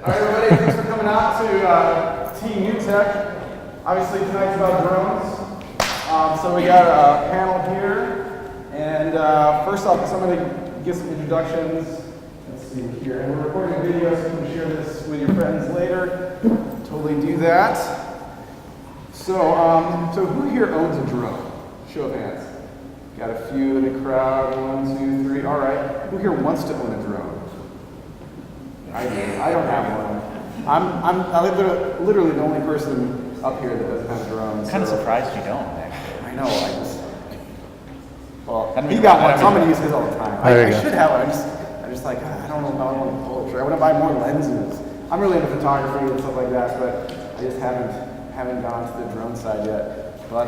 All right, everybody, thanks for coming out to TNewTech. Obviously, tonight's about drones. So we got a panel here. And first off, I'm going to give some introductions. Let's see here. And we're recording a video, so you can share this with your friends later. Totally do that. So who here owns a drone? Show of hands. Got a few in the crowd. 1, 2, 3. All right. Who here wants to own a drone? I do. I don't have one. I'm literally the only person up here that doesn't have drones. I'm kind of surprised you don't, actually. I know. He got one, so I'm going to use his all the time. I should have one. I'm just like, I don't know how I want to pull it. I want to buy more lenses. I'm really into photography and stuff like that, but I just haven't gone to the drone side yet. But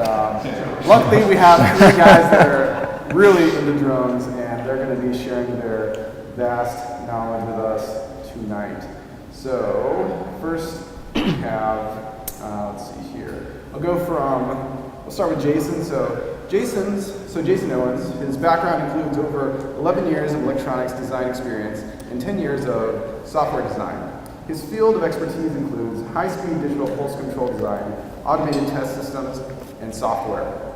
luckily we have 3 guys that are really into drones, and they're going to be sharing their vast knowledge with us tonight. So first we have, let's see here. We'll start with Jason. So Jason Owens, his background includes over 11 years of electronics design experience and 10 years of software design. His field of expertise includes high-speed digital pulse control design, automated test systems, and software.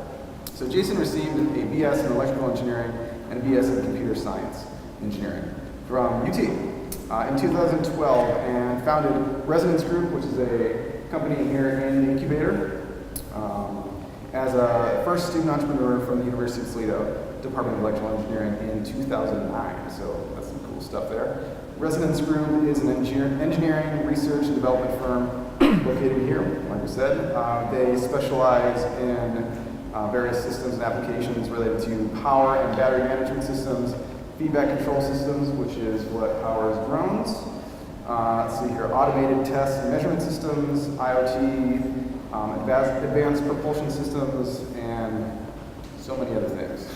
So Jason received a BS in electrical engineering and a BS in computer science engineering from UT in 2012, and founded Resonance Group, which is a company here in the incubator, as a first student entrepreneur from the University of Toledo, Department of Electrical Engineering in 2009. So that's some cool stuff there. Resonance Group is an engineering, research, and development firm located here, like we said. They specialize in various systems and applications related to power and battery management systems, feedback control systems, which is what powers drones. Let's see here, automated test and measurement systems, IoT, advanced propulsion systems, and so many other things.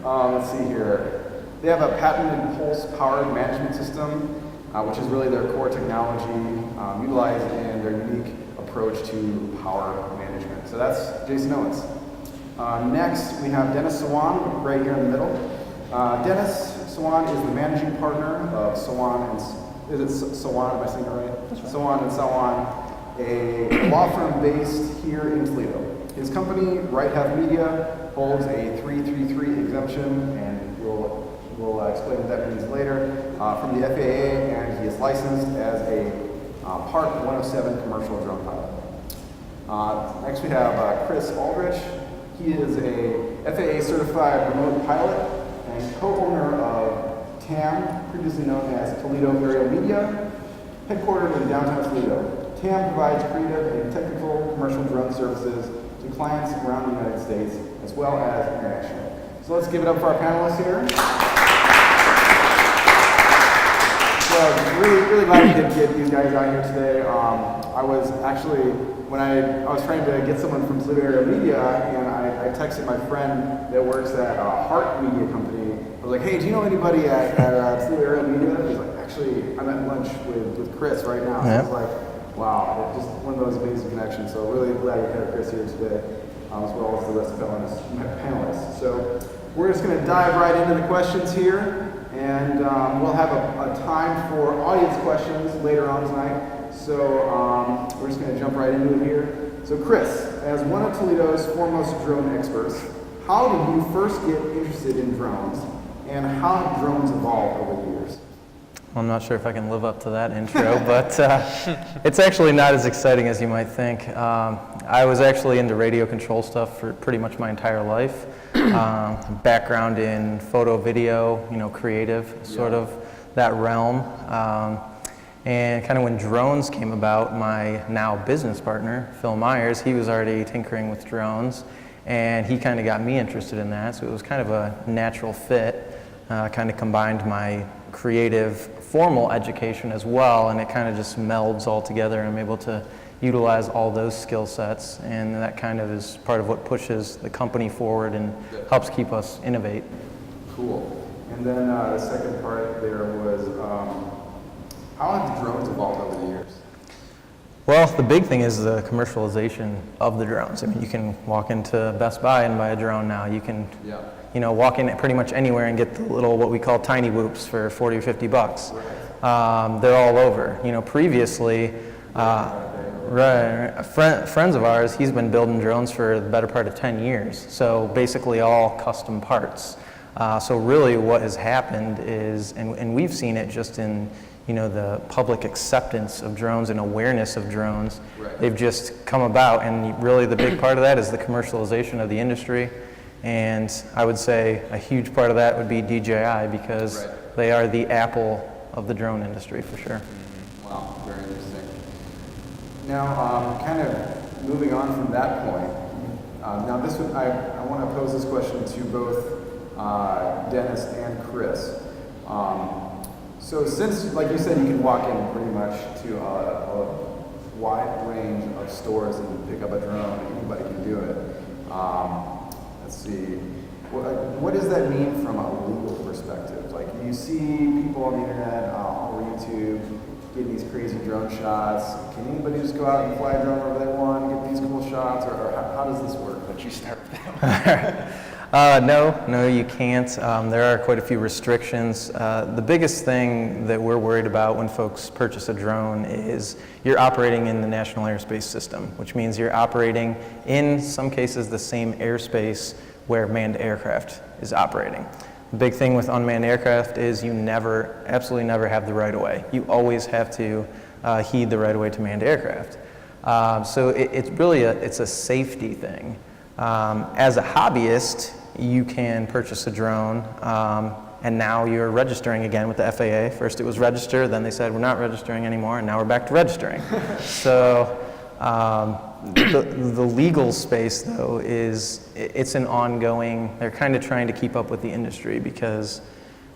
Let's see here. They have a patented pulse-powered management system, which is really their core technology, utilized in their unique approach to power management. So that's Jason Owens. Next, we have Dennis Sawan, right here in the middle. Dennis Sawan is the managing partner of Sawan and Sawan? Am I saying it right? That's right. Sawan and Sawan, a law firm based here in Toledo. His company, Right Half Media, holds a 333 exemption, and we'll explain what that means later, from the FAA, and he is licensed as a Part 107 commercial drone pilot. Next we have Chris Aldrich. He is a FAA Certified Remote Pilot and co-owner of TAM, previously known as Toledo Aerial Media, headquartered in downtown Toledo. TAM provides creative and technical commercial drone services to clients around the United States, as well as international. So let's give it up for our panelists here. So really glad we could get these guys out here today. I was actually, when I was trying to get someone from Toledo Aerial Media, and I texted my friend that works at Heart Media Company. I was like, hey, do you know anybody at Toledo Aerial Media? He's like, actually, I'm at lunch with Chris right now. Yeah. So I was like, wow, just one of those amazing connections. So really glad we have Chris here today, as well as the rest of the panelists. So we're just going to dive right into the questions here, and we'll have a time for audience questions later on tonight. So we're just going to jump right into it here. So Chris, as one of Toledo's foremost drone experts, how did you first get interested in drones, and how have drones evolved over the years? I'm not sure if I can live up to that intro, but it's actually not as exciting as you might think. I was actually into radio control stuff for pretty much my entire life. Background in photo, video, creative, sort of that realm. And kind of when drones came about, my now business partner, Phil Myers, he was already tinkering with drones, and he kind of got me interested in that, so it was kind of a natural fit. Kind of combined my creative formal education as well, and it kind of just melds all together, and I'm able to utilize all those skill sets, and that kind of is part of what pushes the company forward and helps keep us innovate. Cool. And then the second part there was, how have drones evolved over the years? Well, the big thing is the commercialization of the drones. I mean, you can walk into Best Buy and buy a drone now. You can walk in pretty much anywhere and get the little, what we call tiny whoops for 40 or 50 bucks. Right. they're all over. Previously, friends of ours, he's been building drones for the better part of 10 years. So basically all custom parts. So really what has happened is, and we've seen it just in the public acceptance of drones and awareness of drones. Right. They've just come about, and really the big part of that is the commercialization of the industry. And I would say a huge part of that would be DJI, because they are the Apple of the drone industry for sure. Wow, very interesting. Now, kind of moving on from that point, now this would, I want to pose this question to both Dennis and Chris. So since, like you said, you can walk in pretty much to a wide range of stores and pick up a drone, anybody can do it. Let's see, what does that mean from a legal perspective? Like, you see people on the internet, or YouTube, getting these crazy drone shots. Can anybody just go out and fly a drone wherever they want, get these cool shots, or how does this work? Let you start with that. No, you can't. There are quite a few restrictions. The biggest thing that we're worried about when folks purchase a drone is you're operating in the National Airspace System, which means you're operating in some cases the same airspace where manned aircraft is operating. The big thing with unmanned aircraft is you absolutely never have the right of way. You always have to heed the right of way to manned aircraft. So it's really it's a safety thing. As a hobbyist, you can purchase a drone, and now you're registering again with the FAA. First it was register, then they said we're not registering anymore, and now we're back to registering. So the legal space, though, it's an ongoing, they're kind of trying to keep up with the industry, because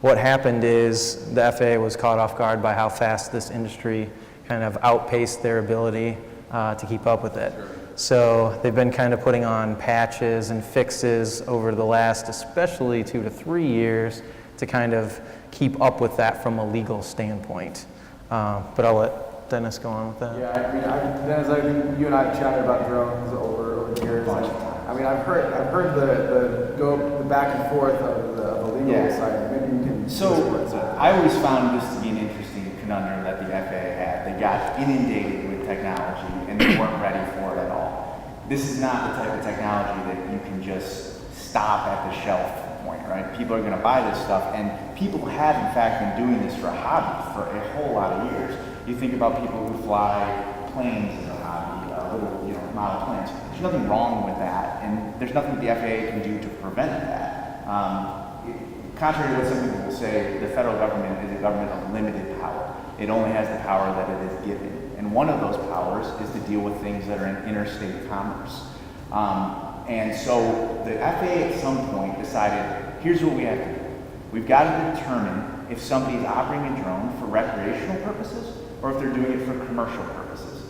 what happened is the FAA was caught off guard by how fast this industry kind of outpaced their ability to keep up with it. So they've been kind of putting on patches and fixes over the last, especially 2 to 3 years, to kind of keep up with that from a legal standpoint. But I'll let Dennis go on with that. Yeah, Dennis, I think you and I have chatted about drones over the years. I've heard the back and forth of the legal side. Maybe you can. So I always found this to be an interesting conundrum that the FAA had. They got inundated with technology and they weren't ready for it at all. This is not the type of technology that you can just stop at the shelf point, right? People are going to buy this stuff, and people have in fact been doing this for a hobby for a whole lot of years. You think about people who fly planes as a hobby, little model planes. There's nothing wrong with that, and there's nothing the FAA can do to prevent that. Contrary to what some people will say, the federal government is a government of limited power. It only has the power that it is given. And one of those powers is to deal with things that are in interstate commerce. And so the FAA at some point decided, here's what we have to do. We've got to determine if somebody's operating a drone for recreational purposes or if they're doing it for commercial purposes.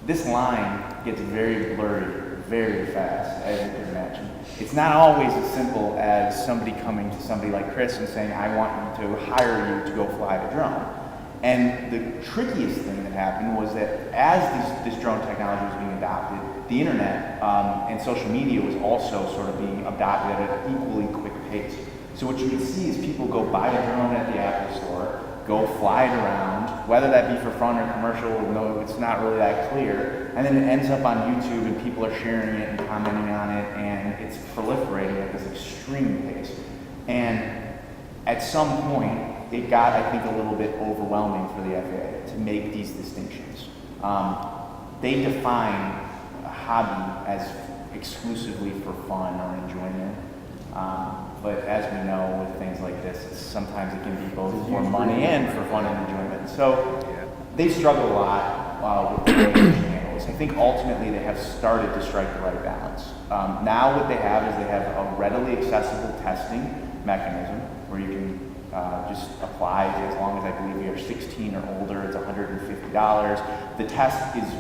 This line gets very blurry very fast, as you can imagine. It's not always as simple as somebody coming to somebody like Chris and saying, I want to hire you to go fly a drone. And the trickiest thing that happened was that as this drone technology was being adopted, the internet and social media was also sort of being adopted at an equally quick pace. So what you can see is people go buy a drone at the Apple store, go fly it around, whether that be for fun or commercial, no, it's not really that clear, and then it ends up on YouTube and people are sharing it and commenting on it, and it's proliferating at this extreme pace. And at some point, it got, I think, a little bit overwhelming for the FAA to make these distinctions. They define a hobby as exclusively for fun or enjoyment. But as we know with things like this, sometimes it can be both for money and for fun and enjoyment. So they struggle a lot with the way they handle this. I think ultimately they have started to strike the right balance. Now what they have is they have a readily accessible testing mechanism where you can just apply as long as I believe you're 16 or older. It's $150. The test is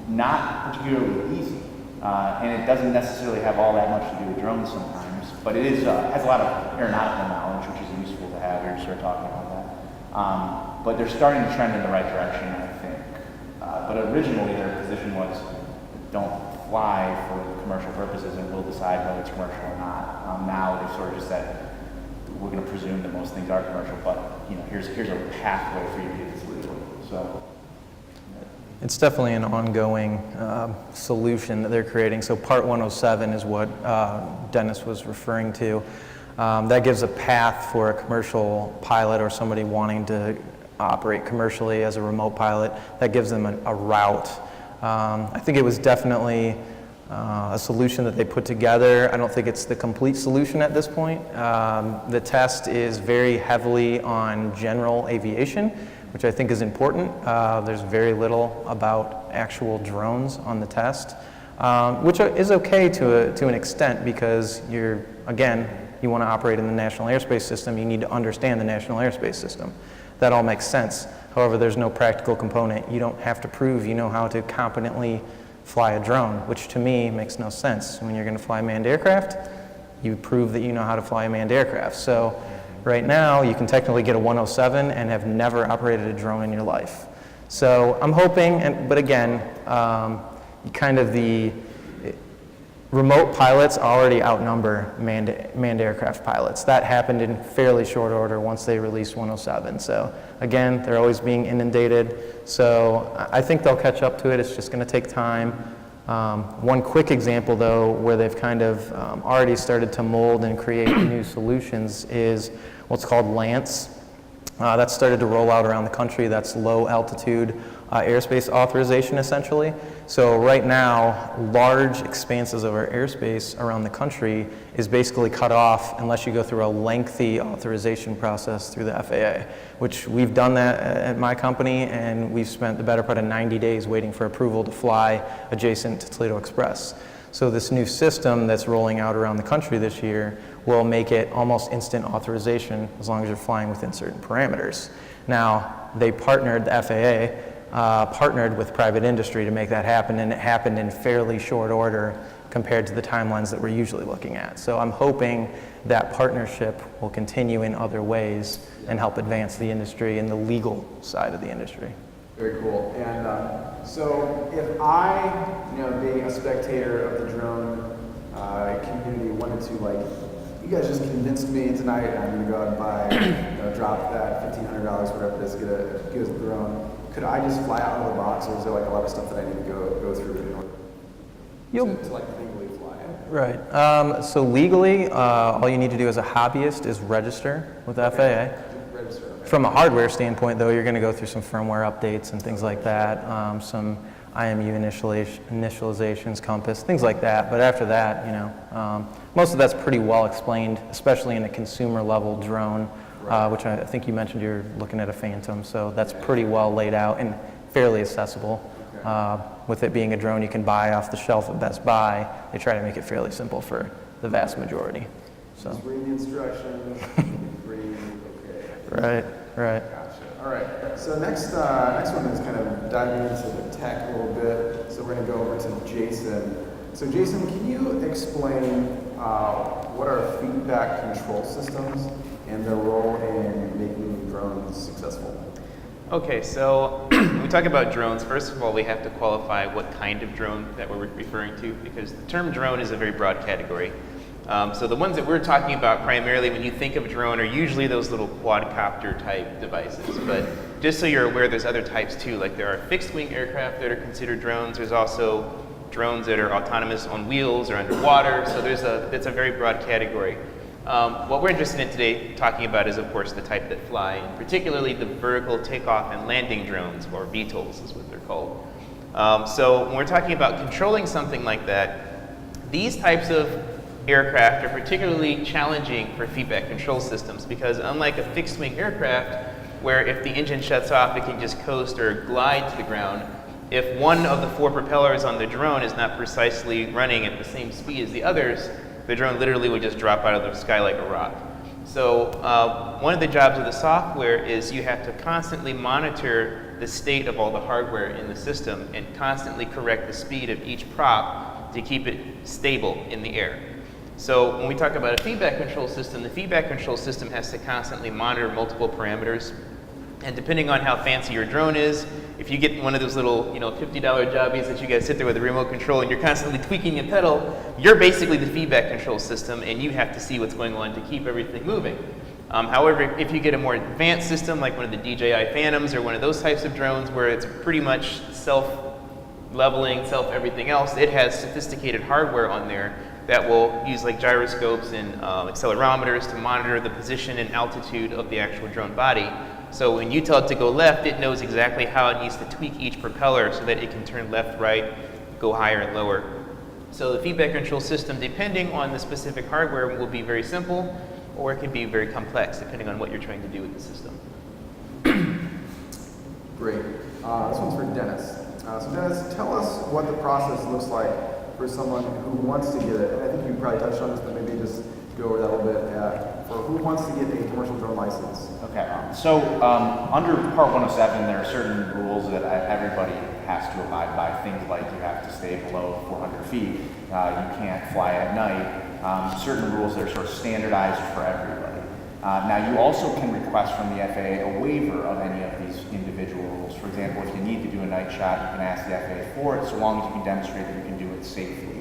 not particularly easy, and it doesn't necessarily have all that much to do with drones sometimes. But it is has a lot of aeronautical knowledge, which is useful to have here to start talking about that. But they're starting to trend in the right direction, I think. But originally their position was, don't fly for commercial purposes, and we'll decide whether it's commercial or not. Now they've sort of just said, we're going to presume that most things are commercial, but here's a pathway for you to do this legally. So it's definitely an ongoing solution that they're creating. So Part 107 is what Dennis was referring to. That gives a path for a commercial pilot or somebody wanting to operate commercially as a remote pilot. That gives them a route. I think it was definitely a solution that they put together. I don't think it's the complete solution at this point. The test is very heavily on general aviation, which I think is important. There's very little about actual drones on the test, which is okay to an extent because you want to operate in the National Airspace System, you need to understand the National Airspace System. That all makes sense. However, there's no practical component. You don't have to prove you know how to competently fly a drone, which to me makes no sense. When you're going to fly a manned aircraft, you prove that you know how to fly a manned aircraft. So right now, you can technically get a 107 and have never operated a drone in your life. So I'm hoping, but again, the remote pilots already outnumber manned aircraft pilots. That happened in fairly short order once they released 107. So again, they're always being inundated. So I think they'll catch up to it. It's just going to take time. One quick example, though, where they've kind of already started to mold and create new solutions is what's called LANCE. That's started to roll out around the country. That's low altitude airspace authorization, essentially. So right now, large expanses of our airspace around the country is basically cut off unless you go through a lengthy authorization process through the FAA, which we've done that at my company, and we've spent the better part of 90 days waiting for approval to fly adjacent to Toledo Express. So this new system that's rolling out around the country this year will make it almost instant authorization as long as you're flying within certain parameters. Now, the FAA partnered with private industry to make that happen, and it happened in fairly short order compared to the timelines that we're usually looking at. So I'm hoping that partnership will continue in other ways and help advance the industry and the legal side of the industry. Very cool. And so if I, being a spectator of the drone community, wanted to, you guys just convinced me tonight I'm going to go out and buy, drop that $1,500, whatever it is, get a drone. Could I just fly out of the box, or is there a lot of stuff that I need to go through in order to legally fly it? Right. So legally, all you need to do as a hobbyist is register with the FAA. Register. Okay. From a hardware standpoint, though, you're going to go through some firmware updates and things like that, some IMU initializations, compass, things like that. But after that, most of that's pretty well explained, especially in a consumer level drone. Which I think you mentioned you're looking at a Phantom, so that's pretty well laid out and fairly accessible. Okay. With it being a drone you can buy off the shelf at Best Buy, they try to make it fairly simple for the vast majority. So. Just read the instructions, breathe, Right. okay. Gotcha. All right, so next one is kind of diving into the tech a little bit. So we're going to go over to Jason. So Jason, can you explain what are feedback control systems and their role in making drones successful? Okay, so when we talk about drones, first of all, we have to qualify what kind of drone that we're referring to, because the term drone is a very broad category. So the ones that we're talking about primarily when you think of drone are usually those little quadcopter type devices. But just so you're aware, there's other types too. Like there are fixed wing aircraft that are considered drones. There's also drones that are autonomous on wheels or underwater. So it's a very broad category. What we're interested in today talking about is, of course, the type that fly, and particularly the vertical takeoff and landing drones, or VTOLs is what they're called. So when we're talking about controlling something like that, these types of aircraft are particularly challenging for feedback control systems because unlike a fixed wing aircraft, where if the engine shuts off, it can just coast or glide to the ground, if one of the 4 propellers on the drone is not precisely running at the same speed as the others, the drone literally would just drop out of the sky like a rock. So one of the jobs of the software is you have to constantly monitor the state of all the hardware in the system and constantly correct the speed of each prop to keep it stable in the air. So when we talk about a feedback control system, the feedback control system has to constantly monitor multiple parameters. And depending on how fancy your drone is, if you get one of those little, $50 jobbies that you guys sit there with a remote control and you're constantly tweaking a pedal, you're basically the feedback control system and you have to see what's going on to keep everything moving. However, if you get a more advanced system like one of the DJI Phantoms or one of those types of drones where it's pretty much self-leveling, self-everything else, it has sophisticated hardware on there that will use like gyroscopes and accelerometers to monitor the position and altitude of the actual drone body. So when you tell it to go left, it knows exactly how it needs to tweak each propeller so that it can turn left, right, go higher and lower. So the feedback control system, depending on the specific hardware, will be very simple, or it can be very complex, depending on what you're trying to do with the system. Great. This one's for Dennis. So Dennis, tell us what the process looks like for someone who wants to get it. And I think you probably touched on this, but maybe just go over that a little bit. For who wants to get a commercial drone license? Okay, so under Part 107, there are certain rules that everybody has to abide by. Things like you have to stay below 400 feet, you can't fly at night, certain rules that are sort of standardized for everybody. Now, you also can request from the FAA a waiver of any of these individual rules. For example, if you need to do a night shot, you can ask the FAA for it, so long as you can demonstrate that you can do it safely.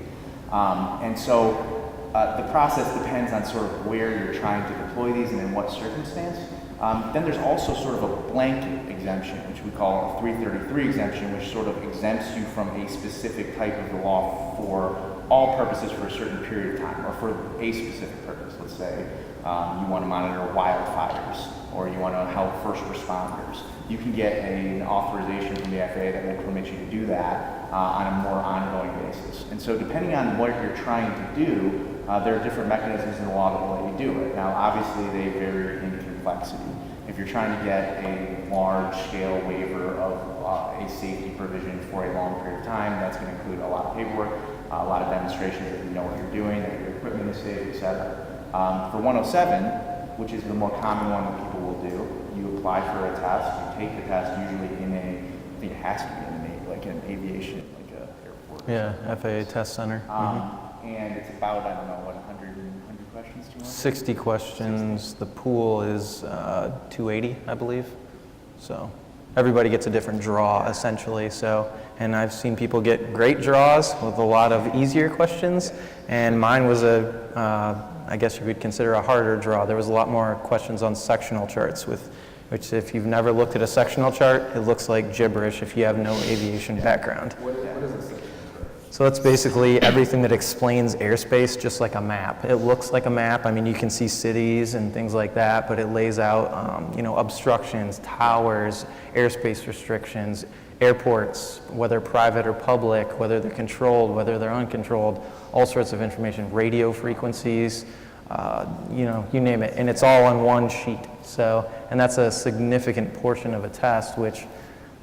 And so the process depends on sort of where you're trying to deploy these and in what circumstance. Then there's also sort of a blanket exemption, which we call a 333 exemption, which sort of exempts you from a specific type of the law for all purposes for a certain period of time, or for a specific purpose. Let's say you want to monitor wildfires, or you want to help first responders. You can get an authorization from the FAA that will permit you to do that on a more ongoing basis. And so depending on what you're trying to do, there are different mechanisms in the law that will let you do it. Now, obviously, they vary in complexity. If you're trying to get a large-scale waiver of a safety provision for a long period of time, that's going to include a lot of paperwork, a lot of demonstrations that you know what you're doing, that your equipment is safe, etc. For 107, which is the more common one that people will do, you apply for a test, you take the test usually in a, I think it has to be like an aviation, like a airport. Yeah, FAA Test Center. And it's about, I don't know, what, 100 questions, 200? 60 questions. 60. The pool is 280, I believe. So everybody gets a different draw, essentially. So, and I've seen people get great draws with a lot of easier questions, and mine was I guess you could consider a harder draw. There was a lot more questions on sectional charts, which if you've never looked at a sectional chart, it looks like gibberish if you have no aviation background. What is this? So that's basically everything that explains airspace, just like a map. It looks like a map. I mean, you can see cities and things like that, but it lays out, obstructions, towers, airspace restrictions, airports, whether private or public, whether they're controlled, whether they're uncontrolled, all sorts of information, radio frequencies, you name it, and it's all on one sheet. So, and that's a significant portion of a test, which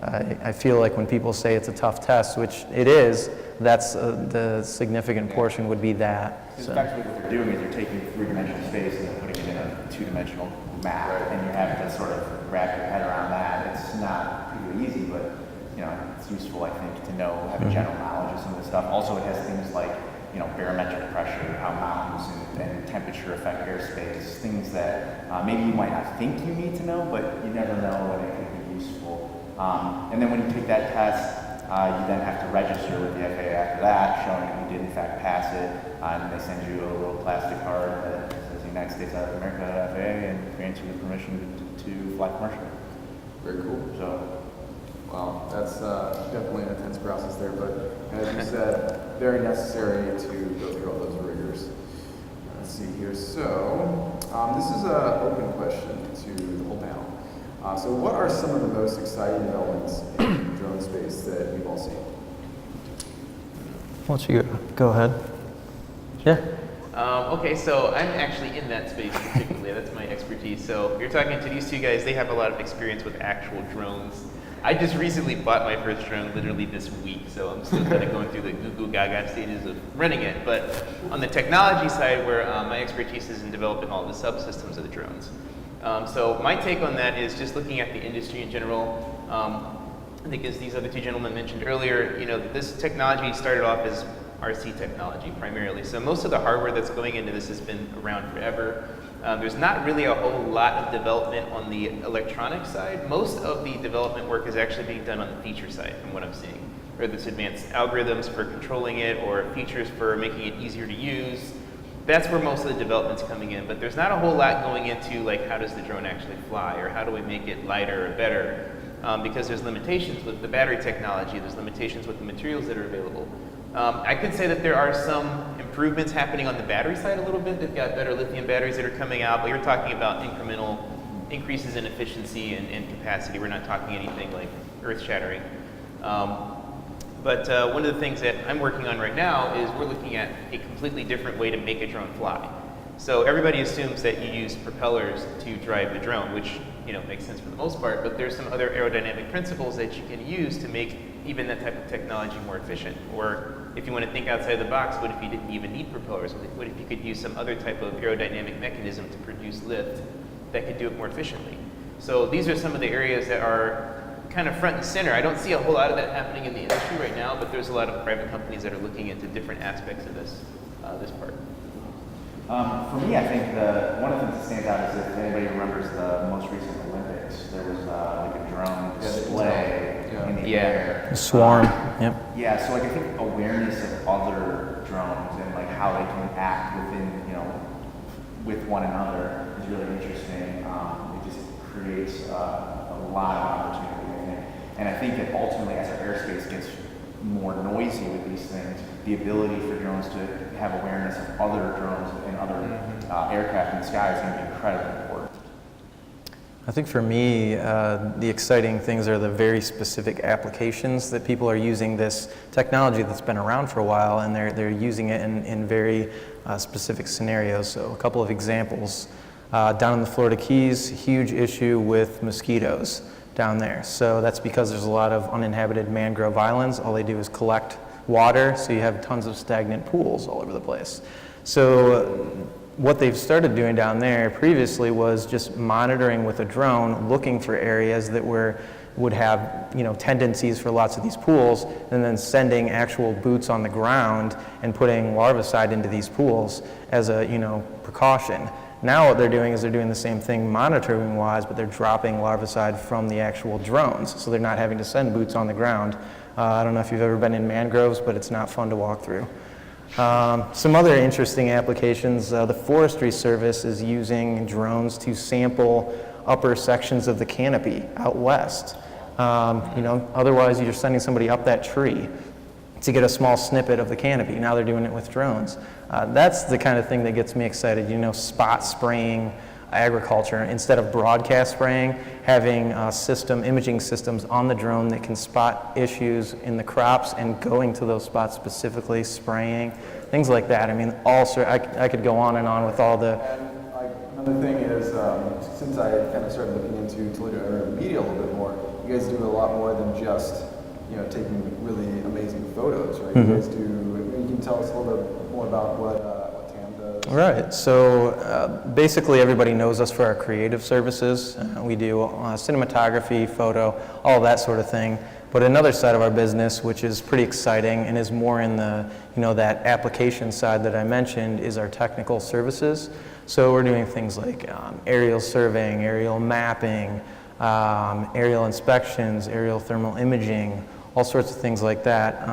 I feel like when people say it's a tough test, which it is, that's the significant portion would be that. So. Effectively what you're doing is you're taking three-dimensional space and then putting it in a two-dimensional map, and you're having to sort of wrap your head around that. It's not particularly easy, but it's useful, I think, to know, have a general knowledge of some of this stuff. Also, it has things like barometric pressure, how mountains and temperature affect airspace, things that maybe you might not think you need to know, but you never know, and it could be useful. And then when you take that test, you then have to register with the FAA after that, showing that you did in fact pass it, and they send you a little plastic card that says United States of America FAA and grants you the permission to fly commercially. Very cool. So, wow, that's definitely an intense process there, but as you said, very necessary to go through all those rigors. Let's see here. So, this is an open question to the whole panel. So what are some of the most exciting developments in drone space that you've all seen? Why don't you go ahead? Yeah. Okay, so I'm actually in that space particularly. That's my expertise. So you're talking to these two guys. They have a lot of experience with actual drones. I just recently bought my first drone literally this week, so I'm still kind of going through the Goo Gaga stages of running it. But on the technology side, where my expertise is in developing all the subsystems of the drones. So my take on that is just looking at the industry in general. I think as these other two gentlemen mentioned earlier, this technology started off as RC technology primarily. So most of the hardware that's going into this has been around forever. There's not really a whole lot of development on the electronic side. Most of the development work is actually being done on the feature side from what I'm seeing. Whether it's advanced algorithms for controlling it or features for making it easier to use. that's where most of the development's coming in. But there's not a whole lot going into like how does the drone actually fly, or how do we make it lighter or better, because there's limitations with the battery technology, there's limitations with the materials that are available. I could say that there are some improvements happening on the battery side a little bit. They've got better lithium batteries that are coming out, but you're talking about incremental increases in efficiency and capacity. We're not talking anything like earth-shattering. But one of the things that I'm working on right now is we're looking at a completely different way to make a drone fly. So everybody assumes that you use propellers to drive the drone, which makes sense for the most part, but there's some other aerodynamic principles that you can use to make even that type of technology more efficient. Or if you want to think outside the box, what if you didn't even need propellers? What if you could use some other type of aerodynamic mechanism to produce lift that could do it more efficiently? So these are some of the areas that are kind of front and center. I don't see a whole lot of that happening in the industry right now, but there's a lot of private companies that are looking into different aspects of this part. For me, I think one of the things that stands out is if anybody remembers the most recent Olympics, there was like a drone display in the air. The swarm, yep. Yeah, so like I think awareness of other drones and like how they can act within, with one another is really interesting. It just creates a lot of opportunity. And I think that ultimately, as our airspace gets more noisy with these things, the ability for drones to have awareness of other drones and other aircraft in the sky is going to be incredibly important. I think for me, the exciting things are the very specific applications that people are using this technology that's been around for a while, and they're using it in very specific scenarios. So a couple of examples. Down in the Florida Keys, huge issue with mosquitoes down there. So that's because there's a lot of uninhabited mangrove islands. All they do is collect water, so you have tons of stagnant pools all over the place. So what they've started doing down there previously was just monitoring with a drone, looking for areas that would have tendencies for lots of these pools, and then sending actual boots on the ground and putting larvicide into these pools as a precaution. Now what they're doing is they're doing the same thing monitoring-wise, but they're dropping larvicide from the actual drones, so they're not having to send boots on the ground. I don't know if you've ever been in mangroves, but it's not fun to walk through. Some other interesting applications, the Forestry Service is using drones to sample upper sections of the canopy out west. Otherwise you're sending somebody up that tree to get a small snippet of the canopy. Now they're doing it with drones. That's the kind of thing that gets me excited, spot spraying agriculture. Instead of broadcast spraying, having imaging systems on the drone that can spot issues in the crops and going to those spots specifically, spraying, things like that. I mean, I could go on and on with all the... And another thing is, since I kind of started looking into Toledo Aerial Media a little bit more, you guys do a lot more than just taking really amazing photos, right? Mm-hmm. You guys you can tell us a little bit more about what TAM does. Right, so basically everybody knows us for our creative services. We do cinematography, photo, all that sort of thing. But another side of our business, which is pretty exciting and is more in the, that application side that I mentioned, is our technical services. So we're doing things like aerial surveying, aerial mapping, aerial inspections, aerial thermal imaging, all sorts of things like that.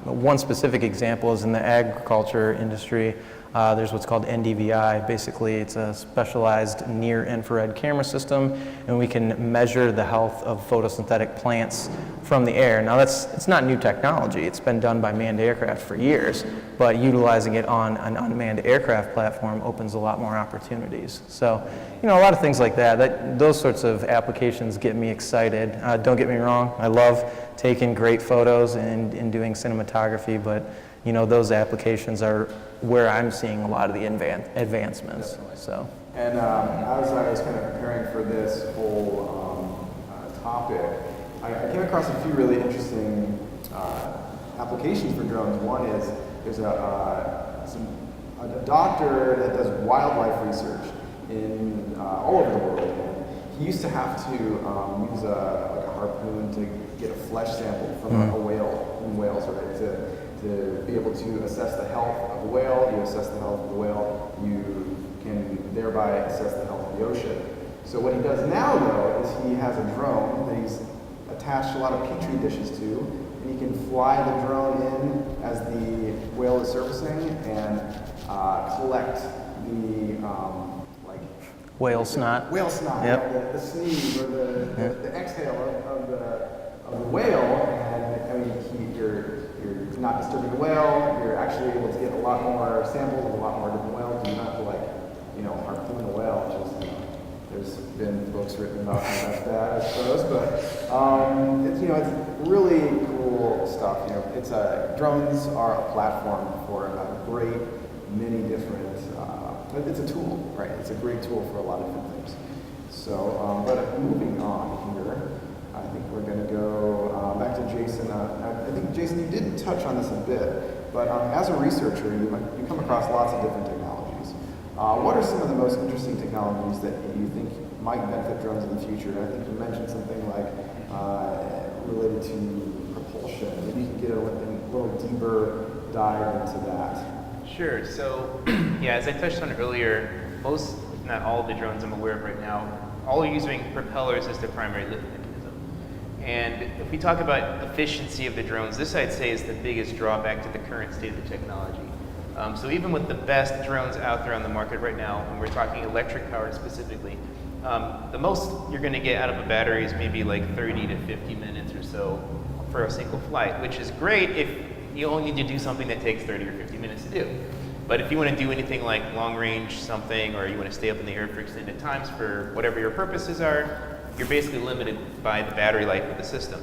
One specific example is in the agriculture industry. There's what's called NDVI. Basically, it's a specialized near-infrared camera system, and we can measure the health of photosynthetic plants from the air. Now, it's not new technology. It's been done by manned aircraft for years, but utilizing it on an unmanned aircraft platform opens a lot more opportunities. So, a lot of things like that. Those sorts of applications get me excited. Don't get me wrong. I love taking great photos and doing cinematography, but those applications are where I'm seeing a lot of the advancements. Definitely. So. And as I was kind of preparing for this whole topic, I came across a few really interesting applications for drones. One is there's a doctor that does wildlife research in all over the world. He used to have to use a harpoon to get a flesh sample from a whale in Wales, right? To be able to assess the health of the whale. You assess the health of the whale, you can thereby assess the health of the ocean. So what he does now, though, is he has a drone that he's attached a lot of petri dishes to, and you can fly the drone in as the whale is surfacing and collect the whale snot. Whale snot, Yep. the sneeze or the exhale of the whale, and I mean you're not disturbing the whale. You're actually able to get a lot more samples of a lot more different whales. You don't have to harpoon the whale. Which is, there's been books written about how that's bad, I suppose, but it's really cool stuff. Drones are a platform for a great many different. It's a tool, right? It's a great tool for a lot of different things. So, but moving on here, I think we're going to go back to Jason. I think, Jason, you did touch on this a bit, but as a researcher, you come across lots of different technologies. What are some of the most interesting technologies that you think might benefit drones in the future? I think you mentioned something like related to propulsion. Maybe you can get a little deeper dive into that. Sure. So, as I touched on earlier, most, if not all of the drones I'm aware of right now, all are using propellers as their primary lift mechanism. And if we talk about efficiency of the drones, this I'd say is the biggest drawback to the current state of the technology. So even with the best drones out there on the market right now, and we're talking electric powered specifically, the most you're going to get out of a battery is maybe like 30 to 50 minutes or so for a single flight, which is great if you only need to do something that takes 30 or 50 minutes to do. But if you want to do anything like long range something, or you want to stay up in the air for extended times for whatever your purposes are, you're basically limited by the battery life of the system.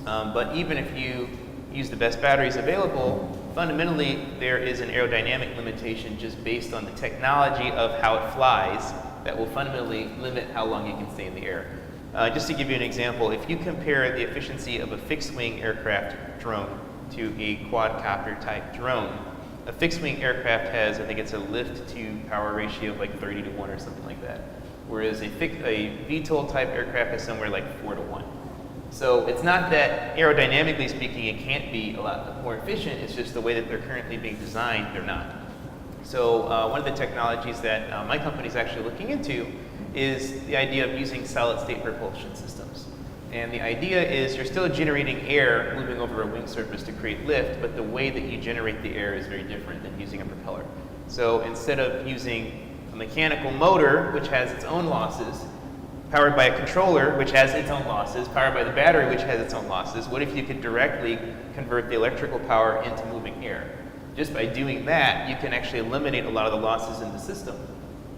But even if you use the best batteries available, fundamentally there is an aerodynamic limitation just based on the technology of how it flies that will fundamentally limit how long you can stay in the air. Just to give you an example, if you compare the efficiency of a fixed-wing aircraft drone to a quadcopter type drone, a fixed-wing aircraft has, I think it's a lift-to-power ratio of like 30 to 1 or something like that, whereas a VTOL type aircraft has somewhere like 4 to 1. So it's not that aerodynamically speaking it can't be a lot more efficient, it's just the way that they're currently being designed, they're not. So one of the technologies that my company is actually looking into is the idea of using solid-state propulsion systems. And the idea is you're still generating air moving over a wing surface to create lift, but the way that you generate the air is very different than using a propeller. So instead of using a mechanical motor, which has its own losses, powered by a controller, which has its own losses, powered by the battery, which has its own losses, what if you could directly convert the electrical power into moving air? Just by doing that, you can actually eliminate a lot of the losses in the system.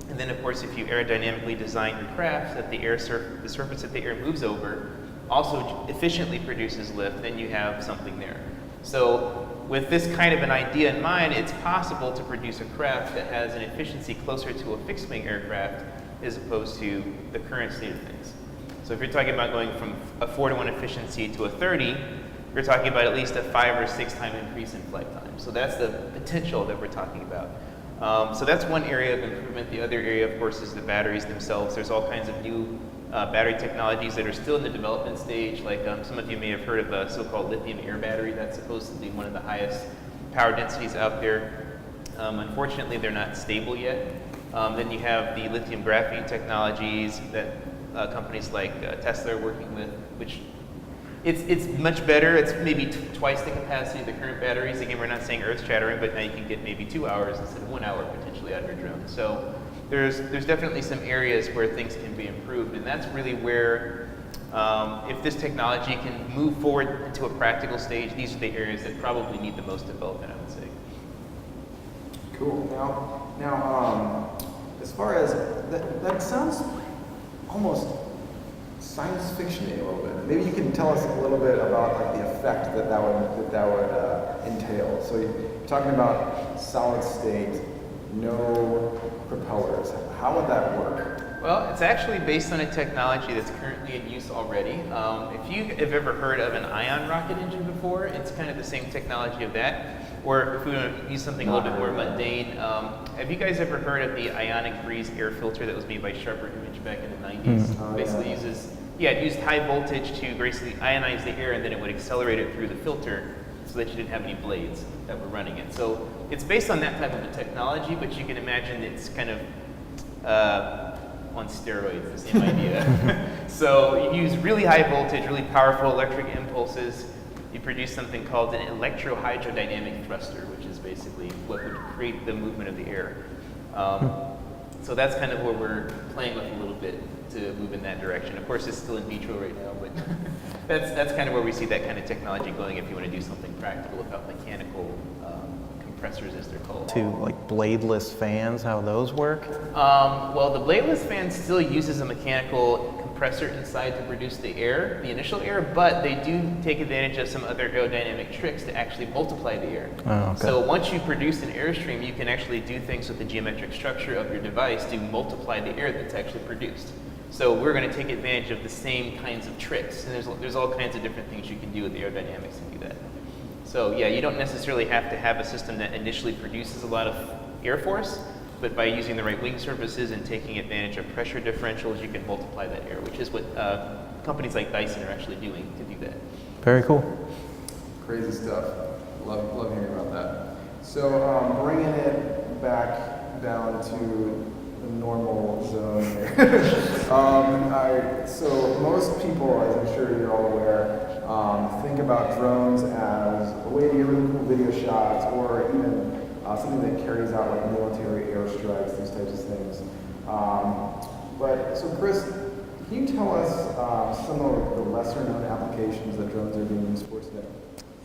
And then, of course, if you aerodynamically design your craft that the surface that the air moves over also efficiently produces lift, then you have something there. So with this kind of an idea in mind, it's possible to produce a craft that has an efficiency closer to a fixed-wing aircraft as opposed to the current state of things. So if you're talking about going from a 4 to 1 efficiency to a 30, you're talking about at least a 5 or 6 time increase in flight time. So that's the potential that we're talking about. So that's one area of improvement. The other area, of course, is the batteries themselves. There's all kinds of new battery technologies that are still in the development stage. Like some of you may have heard of a so-called lithium air battery. That's supposed to be one of the highest power densities out there. Unfortunately, they're not stable yet. Then you have the lithium graphene technologies that companies like Tesla are working with, which it's much better. It's maybe twice the capacity of the current batteries. Again, we're not saying earth-shattering, but now you can get maybe 2 hours instead of 1 hour potentially out of your drone. So there's definitely some areas where things can be improved, and that's really where, if this technology can move forward into a practical stage, these are the areas that probably need the most development, I would say. Cool. Now, as far as that sounds almost science fiction-y a little bit. Maybe you can tell us a little bit about like the effect that would entail. So you're talking about solid state, no propellers. How would that work? Well, it's actually based on a technology that's currently in use already. If you have ever heard of an ion rocket engine before, it's kind of the same technology of that. Or if we want to use something a little bit more mundane, have you guys ever heard of the ionic breeze air filter that was made by Sharper Image back in the 90s? Basically it used high voltage to basically ionize the air, and then it would accelerate it through the filter so that you didn't have any blades that were running it. So it's based on that type of a technology, but you can imagine it's kind of on steroids, the same idea. So you use really high voltage, really powerful electric impulses you produce something called an Electro Hydrodynamic thruster, which is basically what would create the movement of the air. So that's kind of where we're playing with a little bit to move in that direction. Of course, it's still in vitro right now, but that's kind of where we see that kind of technology going if you want to do something practical without mechanical compressors, as they're called. To like bladeless fans, how those work? Well, the bladeless fan still uses a mechanical compressor inside to produce the air, the initial air, but they do take advantage of some other aerodynamic tricks to actually multiply the air. Oh, okay. So once you produce an airstream, you can actually do things with the geometric structure of your device to multiply the air that's actually produced. So we're going to take advantage of the same kinds of tricks, and there's all kinds of different things you can do with aerodynamics to do that. So yeah, you don't necessarily have to have a system that initially produces a lot of air force, but by using the right wing surfaces and taking advantage of pressure differentials, you can multiply that air, which is what companies like Dyson are actually doing to do that. Very cool. Crazy stuff. Love hearing about that. So bringing it back down to the normal zone here. So most people, as I'm sure you're all aware, think about drones as a way to get really cool video shots, or even something that carries out like military airstrikes, these types of things. So Chris, can you tell us some of the lesser known applications that drones are being used for today?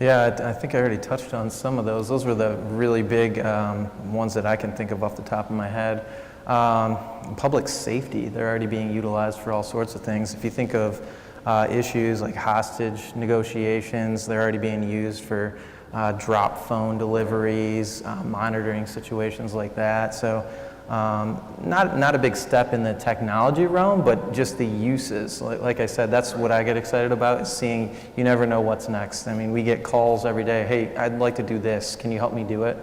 Yeah, I think I already touched on some of those. Those were the really big ones that I can think of off the top of my head. Public safety, they're already being utilized for all sorts of things. If you think of issues like hostage negotiations, they're already being used for drop phone deliveries, monitoring situations like that. So not a big step in the technology realm, but just the uses. Like I said, that's what I get excited about, is seeing, you never know what's next. I mean, we get calls every day, hey, I'd like to do this, can you help me do it?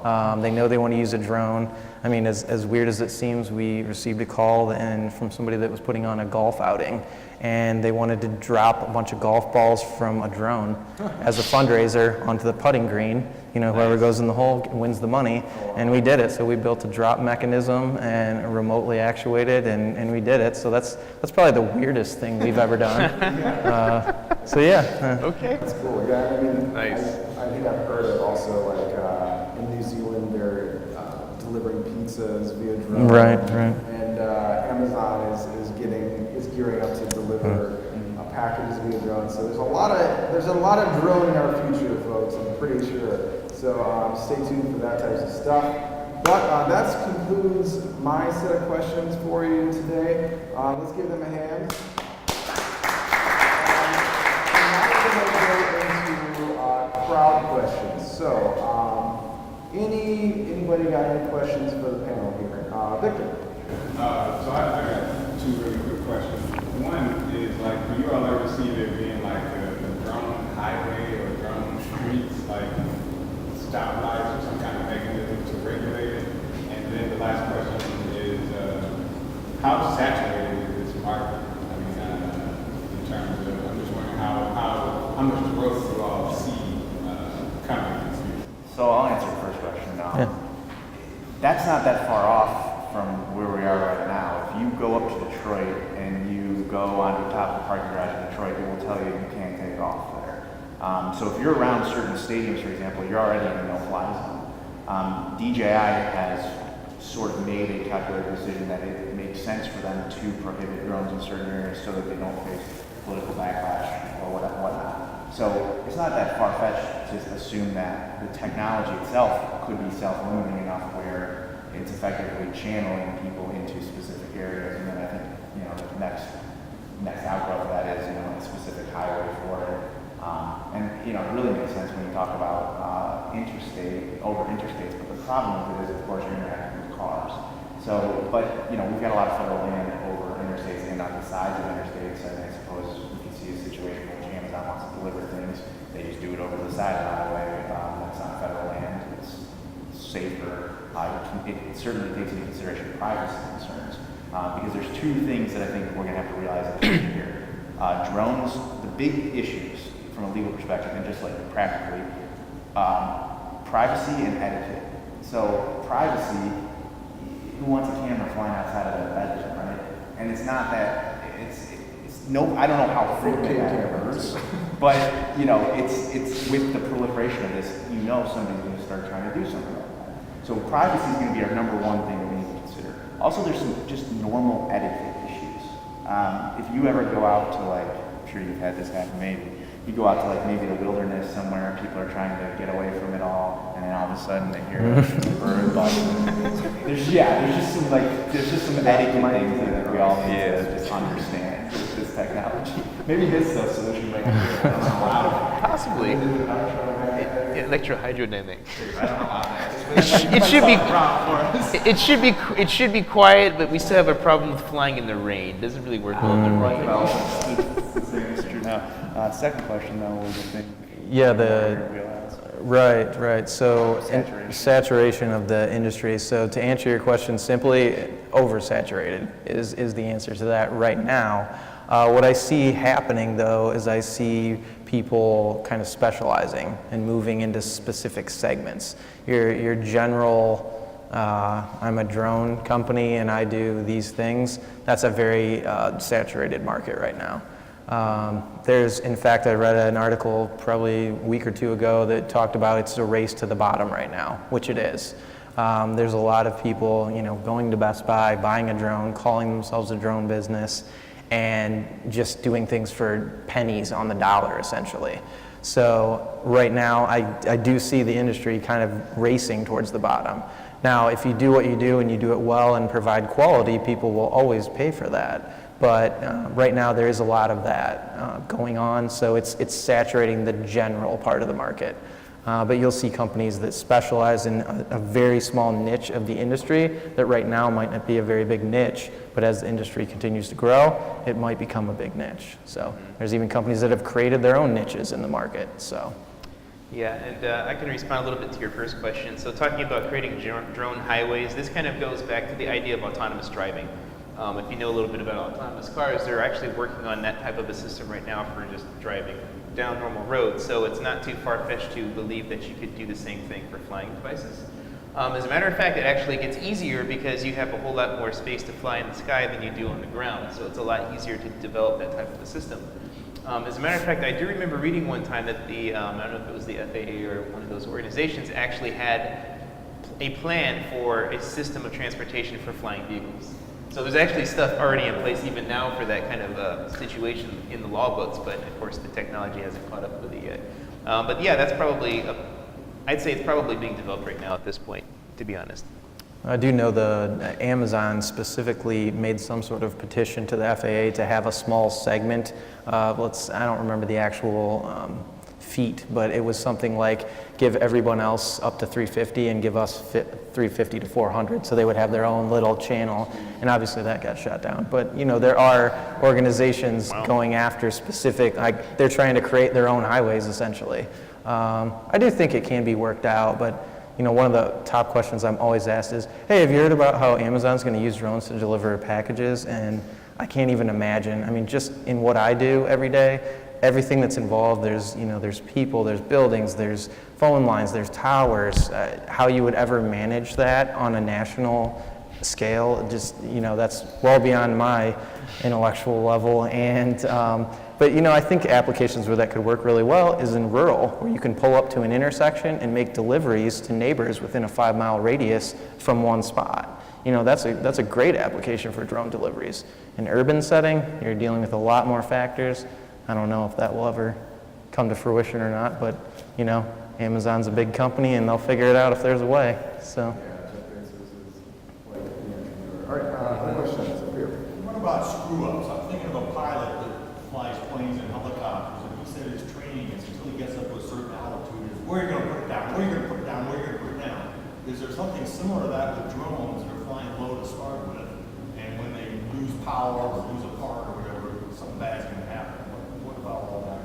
They know they want to use a drone. I mean, as weird as it seems, we received a call from somebody that was putting on a golf outing, and they wanted to drop a bunch of golf balls from a drone as a fundraiser onto the putting green. You know, whoever goes in the hole wins the money, and we did it. So we built a drop mechanism and remotely actuated, and we did it. So that's probably the weirdest thing we've ever done. So yeah. Okay. That's cool. Yeah, I mean, Nice. I think I've heard of also like in New Zealand they're delivering pizzas via drone. Right. And Amazon is gearing up to deliver packages via drone. So there's a lot of drone in our future, folks. I'm pretty sure. So stay tuned for that type of stuff. But that concludes my set of questions for you today. Let's give them a hand. Now we're going to go into crowd questions. So anybody got any questions for the panel here? Victor. So I got two really quick questions. One is, like, do you all ever see there being like a drone highway or drone streets, like stoplights or some kind of mechanism to regulate it? And then the last question is, how saturated is this market? I mean, in terms of, I'm just wondering how much growth you all see coming this year. So I'll answer the first question. That's not that far off from where we are right now. If you go up to Detroit and you go onto the top of the parking garage in Detroit, it will tell you you can't take off there. So if you're around certain stadiums, for example, you're already in a no-fly zone. DJI has sort of made a calculated decision that it makes sense for them to prohibit drones in certain areas so that they don't face political backlash or whatnot. So it's not that far-fetched to assume that the technology itself could be self-limiting enough where it's effectively channeling people into specific areas. And then I think, the next outgrowth of that is, a specific highway for it. It really makes sense when you talk about over interstates, but the problem with it is, of course, you're interacting with cars. So, but, we've got a lot of federal land over interstates and on the sides of interstates, and I suppose you can see a situation where Amazon wants to deliver things, they just do it over the side of the highway. That's not federal land, it's safer. It certainly takes into consideration privacy concerns, because there's two things that I think we're going to have to realize here. Drones, the big issues from a legal perspective and just like practically, privacy and etiquette. So privacy, who wants a camera flying outside of their bedroom, right? And it's not that, it's I don't know how frequent that occurs, but it's with the proliferation of this, somebody's going to start trying to do something like that. So privacy is going to be our number one thing that we need to consider. Also, there's some just normal etiquette issues. If you ever go out to I'm sure you've had this happen maybe. You go out to maybe the wilderness somewhere, people are trying to get away from it all, and then all of a sudden they hear a bird buzzing. There's just some etiquette things that we all need to just understand with this technology. Maybe this solution might be Possibly. Electro-hydrodynamic. I don't know how that It should be quiet, but we still have a problem with flying in the rain. It doesn't really work well in the rain. That's true. Now, second question though was the thing. Yeah, right. So saturation of the industry. So to answer your question simply, oversaturated is the answer to that right now. What I see happening though is I see people kind of specializing and moving into specific segments. Your general, I'm a drone company and I do these things, that's a very saturated market right now. In fact, I read an article probably a week or two ago that talked about it's a race to the bottom right now, which it is. There's a lot of people, going to Best Buy, buying a drone, calling themselves a drone business, and just doing things for pennies on the dollar, essentially. So right now, I do see the industry kind of racing towards the bottom. Now, if you do what you do and you do it well and provide quality, people will always pay for that. But right now, there is a lot of that going on, so it's saturating the general part of the market. But you'll see companies that specialize in a very small niche of the industry that right now might not be a very big niche, but as the industry continues to grow, it might become a big niche. So there's even companies that have created their own niches in the market. So. Yeah, and I can respond a little bit to your first question. So talking about creating drone highways, this kind of goes back to the idea of autonomous driving. If you know a little bit about autonomous cars, they're actually working on that type of a system right now for just driving down normal roads. So it's not too far-fetched to believe that you could do the same thing for flying devices. As a matter of fact, it actually gets easier because you have a whole lot more space to fly in the sky than you do on the ground. So it's a lot easier to develop that type of a system. As a matter of fact, I do remember reading one time that I don't know if it was the FAA or one of those organizations, actually had a plan for a system of transportation for flying vehicles. So there's actually stuff already in place even now for that kind of situation in the law books, but of course the technology hasn't caught up with it yet. But yeah, that's probably, I'd say it's probably being developed right now at this point, to be honest. I do know the Amazon specifically made some sort of petition to the FAA to have a small segment. I don't remember the actual feet, but it was something like give everyone else up to 350 and give us 350 to 400, so they would have their own little channel, and obviously that got shut down. But there are organizations going after specific, they're trying to create their own highways essentially. I do think it can be worked out, but one of the top questions I'm always asked is, hey, have you heard about how Amazon's going to use drones to deliver packages? And I can't even imagine. I mean, just in what I do every day, everything that's involved, there's people, there's buildings, there's phone lines, there's towers. How you would ever manage that on a national scale, just, that's well beyond my intellectual level. And but I think applications where that could work really well is in rural, where you can pull up to an intersection and make deliveries to neighbors within a 5-mile radius from one spot. That's a great application for drone deliveries. In urban setting, you're dealing with a lot more factors. I don't know if that will ever come to fruition or not, but Amazon's a big company and they'll figure it out if there's a way. So. All right, other questions up here. What about screw-ups? I'm thinking of a pilot that flies planes and helicopters, and he said his training is until he gets up to a certain altitude, is where are you going to put it down, where are you going to put it down, where are you going to put it down? Is there something similar to that with drones that are flying low to start with, and when they lose power or lose a part or whatever, something bad's going to happen? What about all that?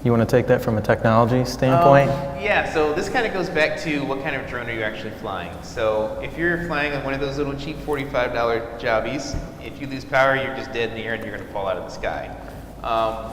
You want to take that from a technology standpoint? Yeah, so this kind of goes back to what kind of drone are you actually flying. So if you're flying on one of those little cheap $45 jobbies, if you lose power, you're just dead in the air and you're going to fall out of the sky.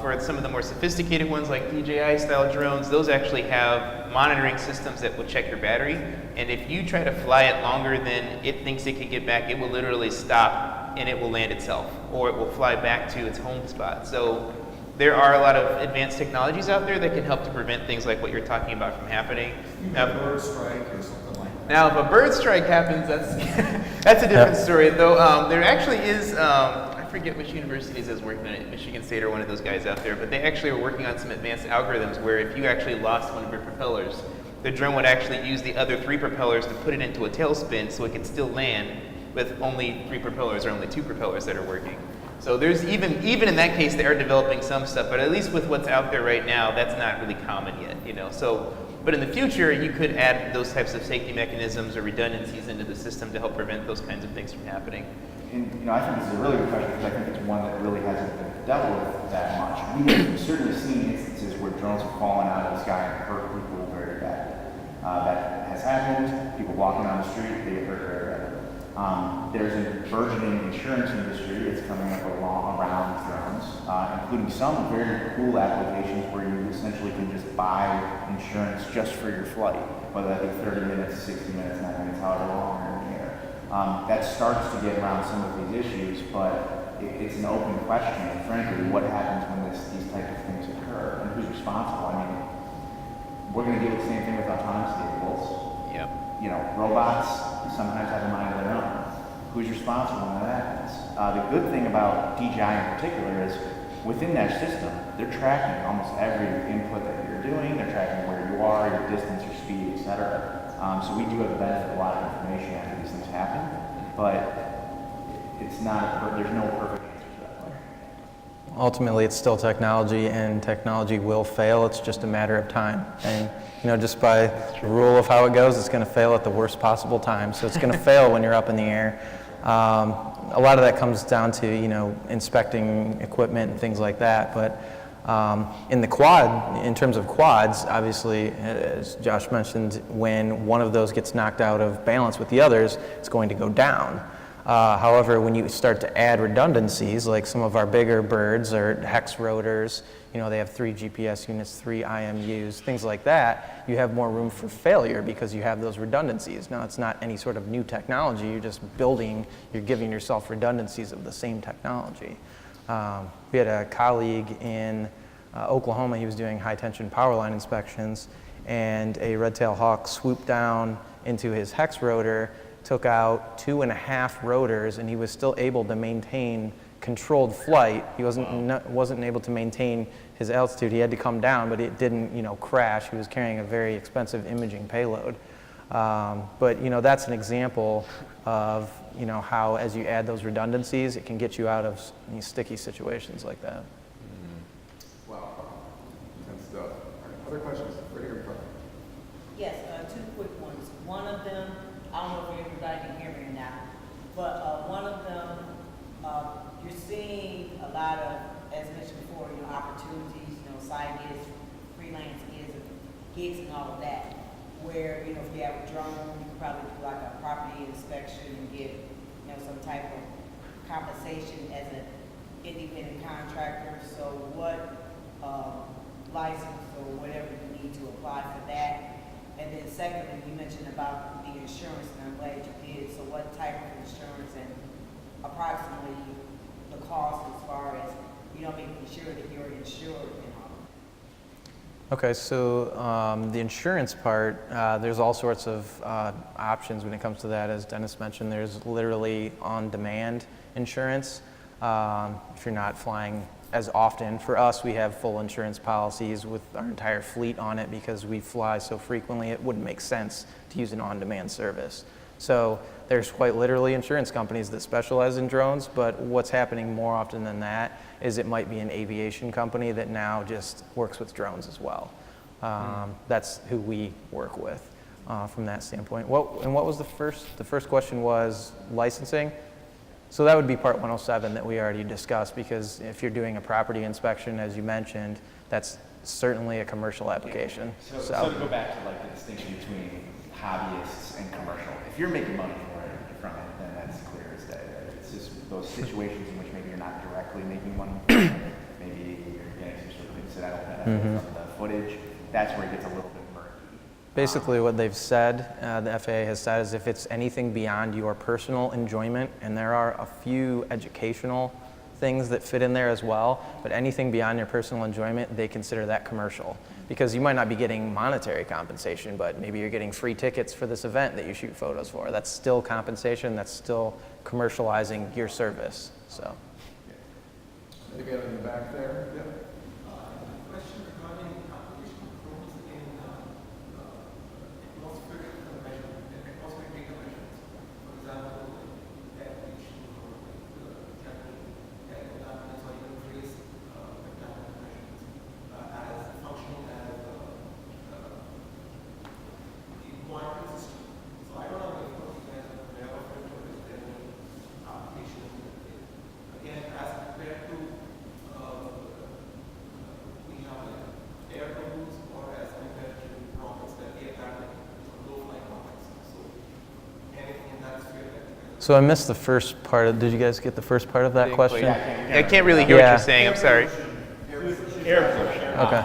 For some of the more sophisticated ones like DJI style drones, those actually have monitoring systems that will check your battery. And if you try to fly it longer than it thinks it can get back, it will literally stop and it will land itself, or it will fly back to its home spot. So there are a lot of advanced technologies out there that can help to prevent things like what you're talking about from happening. A bird strike or something like that. Now, if a bird strike happens, that's that's a different story. Though there actually is, I forget which universities is working on it, Michigan State or one of those guys out there, but they actually are working on some advanced algorithms where if you actually lost one of your propellers, the drone would actually use the other 3 propellers to put it into a tailspin so it can still land with only 3 propellers or only 2 propellers that are working. So there's even in that case, they are developing some stuff, but at least with what's out there right now, that's not really common yet, you know. So, but in the future, you could add those types of safety mechanisms or redundancies into the system to help prevent those kinds of things from happening. And, you know, I think this is a really good question because I think it's one that really hasn't been dealt with that much. We have certainly seen instances where drones have fallen out of the sky and hurt people very bad. That has happened. People walking on the street, they get hurt very bad. There's a burgeoning insurance industry that's coming up around drones, including some very cool applications where you essentially can just buy insurance just for your flight, whether that be 30 minutes, 60 minutes, 90 minutes, however long you're in the air. That starts to get around some of these issues, but it's an open question. And frankly, what happens when these types of things occur, and who's responsible? I mean, we're going to do the same thing with autonomous vehicles. Yep. You know, robots sometimes have a mind of their own. Who's responsible when that happens? The good thing about DJI in particular is within that system, they're tracking almost every input that you're doing. They're tracking where you are, your distance, your speed, etc. So we do have the benefit of a lot of information after these things happen, but it's not, there's no perfect answer to that one. Ultimately, it's still technology, and technology will fail. It's just a matter of time. And you know, just by the rule of how it goes, it's going to fail at the worst possible time. So it's going to fail when you're up in the air. A lot of that comes down to, you know, inspecting equipment and things like that. But in the quad, in terms of quads, obviously, as Josh mentioned, when one of those gets knocked out of balance with the others, it's going to go down. However, when you start to add redundancies, like some of our bigger birds or hex rotors, you know, they have 3 GPS units, 3 IMUs, things like that, you have more room for failure because you have those redundancies. Now, it's not any sort of new technology, you're just building, you're giving yourself redundancies of the same technology. We had a colleague in Oklahoma, he was doing high tension power line inspections, and a red-tailed hawk swooped down into his hex rotor, took out 2.5 rotors, and he was still able to maintain controlled flight. He wasn't able to maintain his altitude. He had to come down, but it didn't, you know, crash. He was carrying a very expensive imaging payload. But you know, that's an example of, you know, how as you add those redundancies, it can get you out of these sticky situations like that. Wow, intense stuff. Other questions? Right here in front. Yes, 2 quick ones. One of them, I don't know if everybody can hear me or not, but one of them, you're seeing a lot of, as mentioned before, you know, opportunities, you know, side gigs, freelance gigs and all of that, where, you know, if you have a drone, you can probably do like a property inspection and get, you know, some type of compensation as an independent contractor. So what license or whatever you need to apply for that? And then secondly, you mentioned about the insurance, and I'm glad you did. So what type of insurance and approximately the cost as far as, you know, making sure that you're insured and all? Okay, so the insurance part, there's all sorts of options when it comes to that. As Dennis mentioned, there's literally on-demand insurance. If you're not flying as often, for us, we have full insurance policies with our entire fleet on it because we fly so frequently, it wouldn't make sense to use an on-demand service. So there's quite literally insurance companies that specialize in drones, but what's happening more often than that is it might be an aviation company that now just works with drones as well. That's who we work with from that standpoint. What was the first? The first question was licensing. So that would be part 107 that we already discussed, because if you're doing a property inspection, as you mentioned, that's certainly a commercial application. So to go back to like the distinction between hobbyists and commercial, if you're making money from it, then that's clear as day. Right? It's just those situations in which maybe you're not directly making money from it, maybe you're getting some sort of incidental benefit from the footage. That's where it gets a little bit murky. Basically what they've said, the FAA has said, is if it's anything beyond your personal enjoyment, and there are a few educational things that fit in there as well, but anything beyond your personal enjoyment, they consider that commercial. Because you might not be getting monetary compensation, but maybe you're getting free tickets for this event that you shoot photos for. That's still compensation, that's still commercializing your service, so. Maybe in the back there. Yep. Question regarding application of drones in atmospheric measurement, atmospheric data measurements. For example, air pollution or tracking air contaminants or even trace contaminant measurements as functioning as the monitoring system. So I don't know if you guys are aware of it or is there any application in it. Again, as compared to we have like air balloons or as compared to rockets that we have like low flying rockets. So anything in that sphere that you guys So I missed the first part of, did you guys get the first part of that Didn't question? quite- I can't really hear what Yeah. you're saying. I'm sorry. Air pollution. Okay.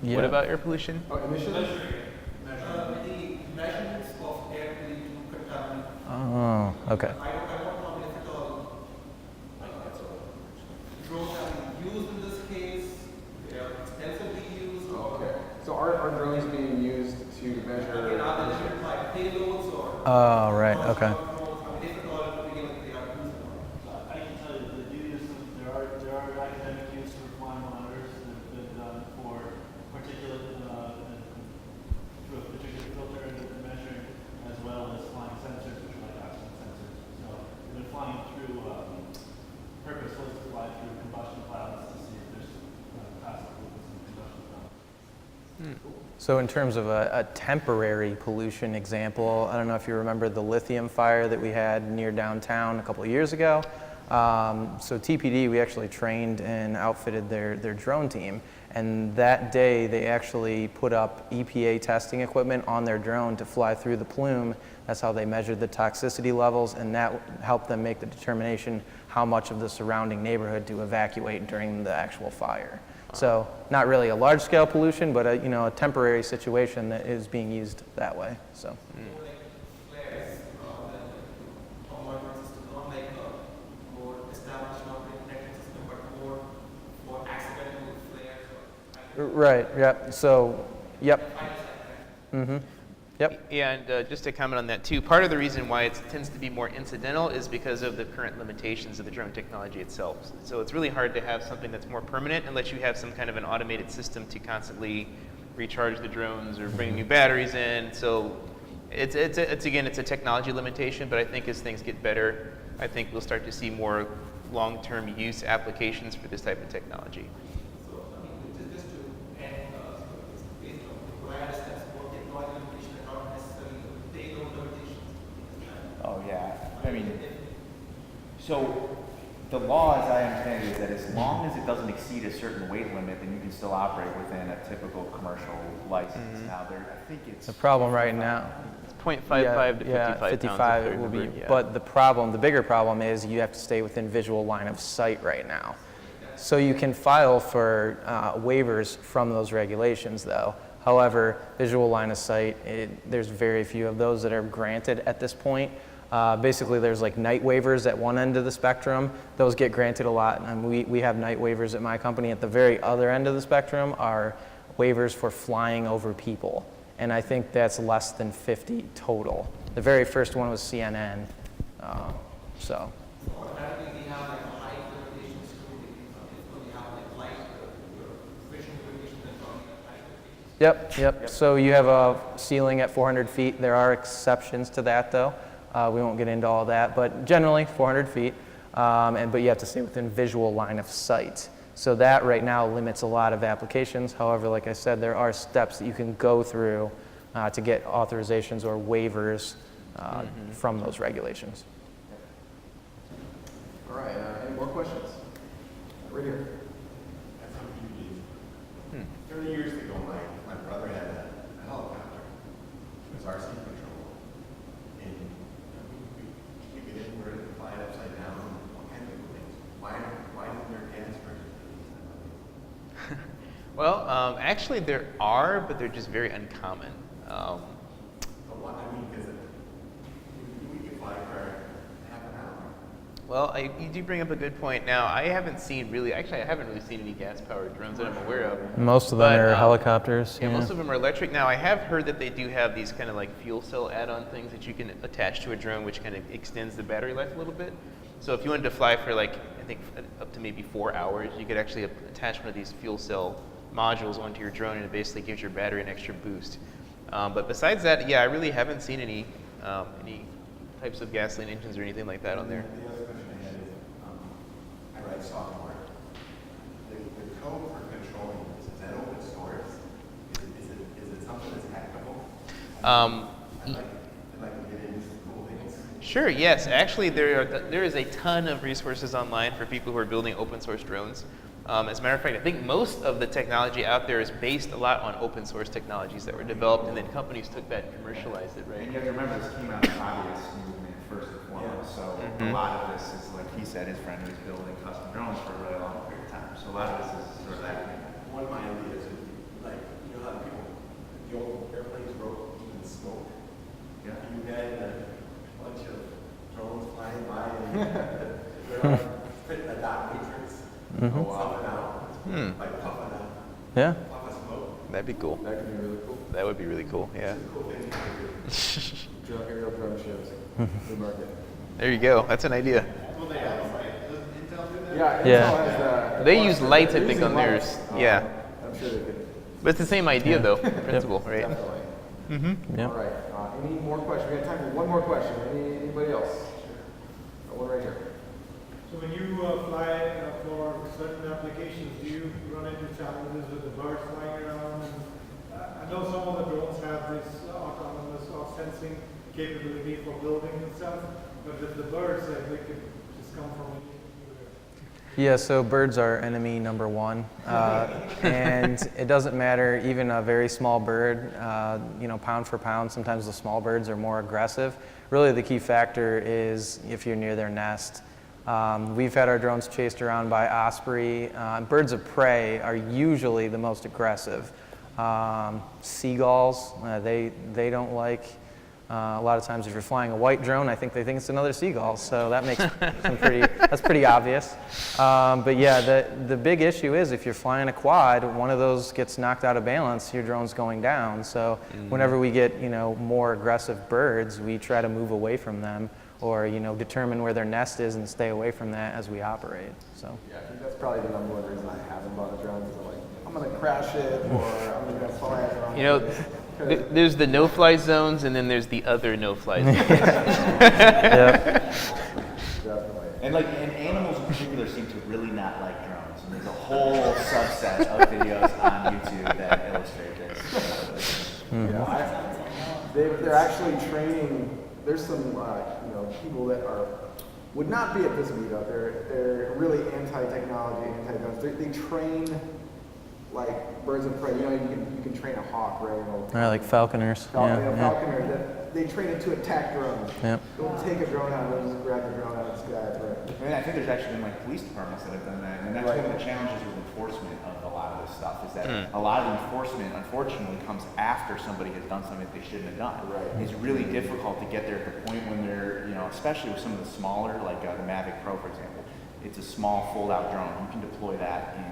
Yeah. What about air pollution? Oh, emissions? the measurements of air pollution contaminant. Oh, okay. I don't know if at all drones are used in this case. They are extensively used. Okay. So are drones being used to measure? Again, are they measured by payloads or? Oh, right, okay. If at all, to begin with, they are used. I can tell you the duty is there are academic use for flying monitors that have been done for particulate through a particular filter and measuring, as well as flying sensors, which are like oxygen sensors. So they've been flying through purpose was to fly through combustion clouds to see if there's toxic movements in combustion clouds. So in terms of a temporary pollution example, I don't know if you remember the lithium fire that we had near downtown a couple of years ago. So TPD, we actually trained and outfitted their drone team. And that day, they actually put up EPA testing equipment on their drone to fly through the plume. That's how they measured the toxicity levels, and that helped them make the determination how much of the surrounding neighborhood to evacuate during the actual fire. So not really a large-scale pollution, but a temporary situation that is being used that way. So. Flares rather than a monitoring system, not like a more established operating detection system, but more accidental flares or Right. Yep. So. Yep. Mm-hmm. Yep. Yeah, and just to comment on that too, part of the reason why it tends to be more incidental is because of the current limitations of the drone technology itself. So it's really hard to have something that's more permanent unless you have some kind of an automated system to constantly recharge the drones or bring new batteries in. So it's again, it's a technology limitation, but I think as things get better, I think we'll start to see more long-term use applications for this type of technology. so. I mean, just to add, it's based on what I understand, more technology limitation and not necessarily the payload limitations. Oh, yeah. I mean, so the law, as I understand it, is that as long as it doesn't exceed a certain weight limit, then you can still operate within a typical commercial license. Now, I think it's The problem right now. It's 0.55 to 55 pounds. 55 if I it will be. remember, yeah. But the bigger problem is you have to stay within visual line of sight right now. So you can file for waivers from those regulations, though. However, visual line of sight, there's very few of those that are granted at this point. Basically, there's like night waivers at one end of the spectrum. Those get granted a lot, and we have night waivers at my company. At the very other end of the spectrum are waivers for flying over people, and I think that's less than 50 total. The very first one was CNN. So. Automatically, we have like a height limitations too. We have like light, vision limitations and all that height limitations. Yep. So you have a ceiling at 400 feet. There are exceptions to that, though. We won't get into all that, but generally 400 feet. But you have to stay within visual line of sight. So that right now limits a lot of applications. However, like I said, there are steps that you can go through to get authorizations or waivers from those regulations. All right. Any more questions? Right here. That's how you do. 30 years ago, my brother had a helicopter. It was RC control. And we get in, we're to fly it upside down, all kinds of things. Why isn't there gas for it? Well, actually there are, but they're just very uncommon. But what, I mean, because we could fly for half an hour. Well, you do bring up a good point. Now, I haven't seen really, actually, I haven't really seen any gas-powered drones that I'm aware of. Most of them But, are helicopters. Yeah, most of them are electric. Now, I have heard that they do have these kind of like fuel cell add-on things that you can attach to a drone, which kind of extends the battery life a little bit. So if you wanted to fly for like, I think up to maybe 4 hours, you could actually attach one of these fuel cell modules onto your drone, and it basically gives your battery an extra boost. But besides that, yeah, I really haven't seen any types of gasoline engines or anything like that on there. The other question I had is, I write software. The code for controlling this, is that open source? Is it something that's hackable? I'd like to get into some cool things. Sure, yes. Actually, there is a ton of resources online for people who are building open source drones. As a matter of fact, I think most of the technology out there is based a lot on open source technologies that were developed, and then companies took that and commercialized it, right? And you have to remember, this came out of the hobbyist movement first and foremost. So a lot of this is, like he said, his friend was building custom drones for a really long period of time. So a lot of this is sort of that. One of my ideas is, like, you know how people, the old airplanes broke even smoke? Yeah. You had a bunch of drones flying by and they're all fit a dot matrix, something out, like puffing out, Yeah. puff of smoke. That'd be cool. That could be really cool. That would be really cool, yeah. Cool things you can do. Aerial drone shows. New market. There you go. That's an idea. Well, they have them, right? Doesn't Intel do that? Yeah, Yeah. Intel has the. They use lights, I they're think, using on theirs. lights. Yeah. I'm sure they could. But it's the same idea, though, principle, right? Definitely. Yep. All right. Any more questions? We got time for one more question. Anybody else? One right here. So when you fly for certain applications, do you run into challenges with the birds flying around? And, I know some of the drones have this autonomous or sensing capability for buildings and stuff, but with the birds, they could just come from anywhere. Yeah, so birds are enemy number one, and it doesn't matter, even a very small bird, pound for pound, sometimes the small birds are more aggressive. Really the key factor is if you're near their nest. We've had our drones chased around by osprey. Birds of prey are usually the most aggressive. Seagulls, they don't like. A lot of times if you're flying a white drone, I think they think it's another seagull, so that makes that's pretty obvious. But yeah, the big issue is if you're flying a quad, one of those gets knocked out of balance, your drone's going down. So whenever we get, more aggressive birds, we try to move away from them or, determine where their nest is and stay away from that as we operate. So. Yeah, I think that's probably the number one reason I haven't bought a drone is I'm like, I'm going to crash it or I'm going to fly it around. There's the no-fly zones, and then there's the other no-fly zones. Yep. Definitely. And animals in particular seem to really not like drones. And there's a whole subset of videos on YouTube that illustrate this. They're actually training. There's some people that would not be at this meetup. They're really anti-technology, anti-drones. They train like birds of prey. You can train a hawk, right? Like falconers. Falconer. They train it to attack drones. Yep. Don't take a drone out. They'll just grab the drone out of the sky. I think there's actually been police departments that have done that, and that's one of the challenges with enforcement of a lot of this stuff is that a lot of the enforcement, unfortunately, comes after somebody has done something they shouldn't have done. Right. It's really difficult to get there at the point when they're, especially with some of the smaller, like the Mavic Pro, for example. It's a small fold-out drone. You can deploy that in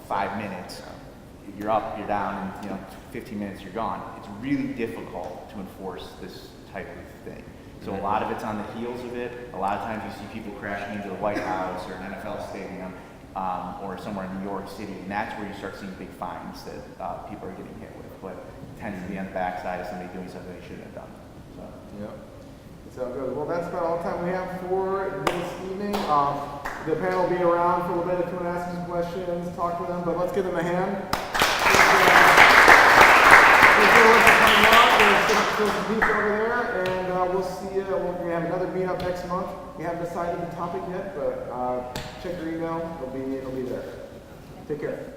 5 minutes. You're up, you're down, in 15 minutes you're gone. It's really difficult to enforce this type of thing. So a lot of it's on the heels of it. A lot of times you see people crashing into the White House or an NFL stadium or somewhere in New York City, and that's where you start seeing big fines that people are getting hit with. But it tends to be on the backside of somebody doing something they shouldn't have done. So. Yep. So good. Well, that's about all the time we have for this evening. The panel will be around for a little bit if you want to ask some questions, talk to them, but let's give them a hand. There's some people over there, and we'll see you. We're going to have another meetup next month. We haven't decided the topic yet, but check your email. It'll be there. Take care.